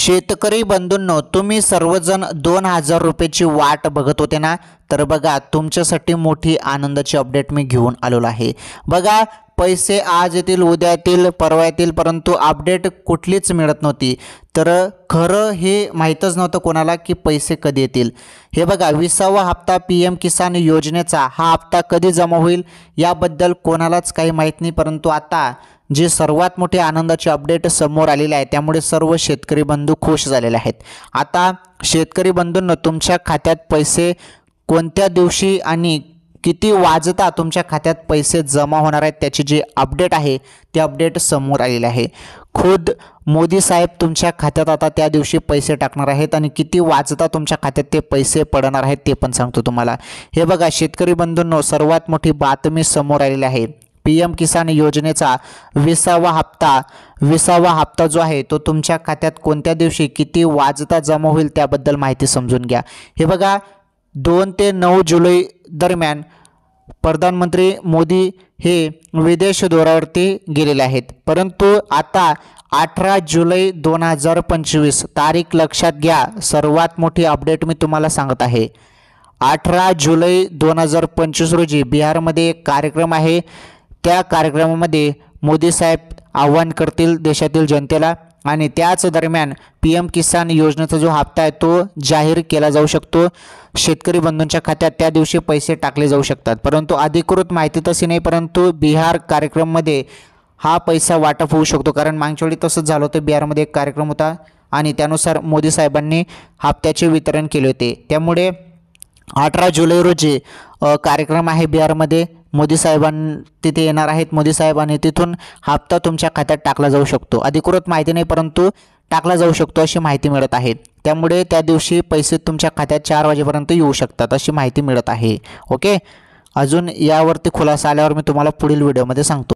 शेतकरी बंधूंनो, तुम्ही सर्वजण 2,000 रुपयाची वाट बघत होते ना? तर बघा, तुमच्यासाठी मोठी आनंदाची अपडेट मी घेऊन आलेलो आहे। बघा, पैसे आज येतील, उद्या येतील, परवा येतील, परंतु अपडेट कुठलीच मिळत नव्हती। तर खरं हे माहीतच नव्हतं कोणाला की पैसे कधी येतील। हे बघा, 20वा हप्ता PM किसान योजनेचा हा हप्ता कधी जमा होईल याबद्दल कोणालाच काही माहीत नाही, परंतु आता जे सर्वात मोठे आनंदाचे अपडेट समोर आलेले आहे, त्यामुळे सर्व शेतकरी बंधू खुश झालेले आहेत। आता शेतकरी बंधूंनो, तुमच्या खात्यात पैसे कोणत्या दिवशी आणि किती वाजता तुमच्या खात्यात पैसे जमा होणार आहेत त्याची जी अपडेट आहे ते अपडेट समोर आलेले आहे। खुद मोदी साहेब तुमच्या खात्यात आता त्या दिवशी पैसे टाकणार आहेत आणि किती वाजता तुमच्या खात्यात ते पैसे पडणार आहेत ते पण सांगतो तुम्हाला। हे बघा शेतकरी बंधूंनो, सर्वात मोठी बातमी समोर आलेली आहे। PM किसान योजनेचा 20वा हप्ता जो आहे तो तुमच्या खात्यात कोणत्या दिवशी किती वाजता जमा होईल त्याबद्दल माहिती समजून घ्या। हे बघा, 2 ते 9 जुलै दरम्यान प्रधानमंत्री मोदी हे विदेश दौऱ्यावरती गेलेले आहेत, परंतु आता 18 जुलै 2025 तारीख लक्षात घ्या। सर्वात मोठी अपडेट मी तुम्हाला सांगत आहे। 18 जुलै 2025 रोजी बिहारमध्ये एक कार्यक्रम आहे। त्या कार्यक्रमामध्ये मोदी साहेब आव्हान करतील देशातील जनतेला आणि त्याच दरम्यान PM किसान योजनेचा जो हप्ता आहे तो जाहीर केला जाऊ शकतो। शेतकरी बंधूंच्या खात्यात त्या दिवशी पैसे टाकले जाऊ शकतात, परंतु अधिकृत माहिती तशी नाही, परंतु बिहार कार्यक्रममध्ये हा पैसा वाटप होऊ शकतो। कारण मागच्या वेळी तसंच झालं होतं, बिहारमध्ये एक कार्यक्रम होता आणि त्यानुसार मोदी साहेबांनी हप्त्याचे वितरण केले होते। त्यामुळे 18 जुलै रोजी कार्यक्रम आहे बिहारमध्ये, मोदी साहेबांनी तिथे येणार आहेत मोदी साहेब आणि तिथून हप्ता तुमच्या खात्यात टाकला जाऊ शकतो। अधिकृत माहिती नाही, परंतु टाकला जाऊ शकतो अशी माहिती मिळत आहे। त्यामुळे त्या दिवशी पैसे तुमच्या खात्यात 4 वाजेपर्यंत येऊ शकतात अशी माहिती मिळत आहे। ओके, अजून यावरती खुलासा आल्यावर मी तुम्हाला पुढील व्हिडिओमध्ये सांगतो।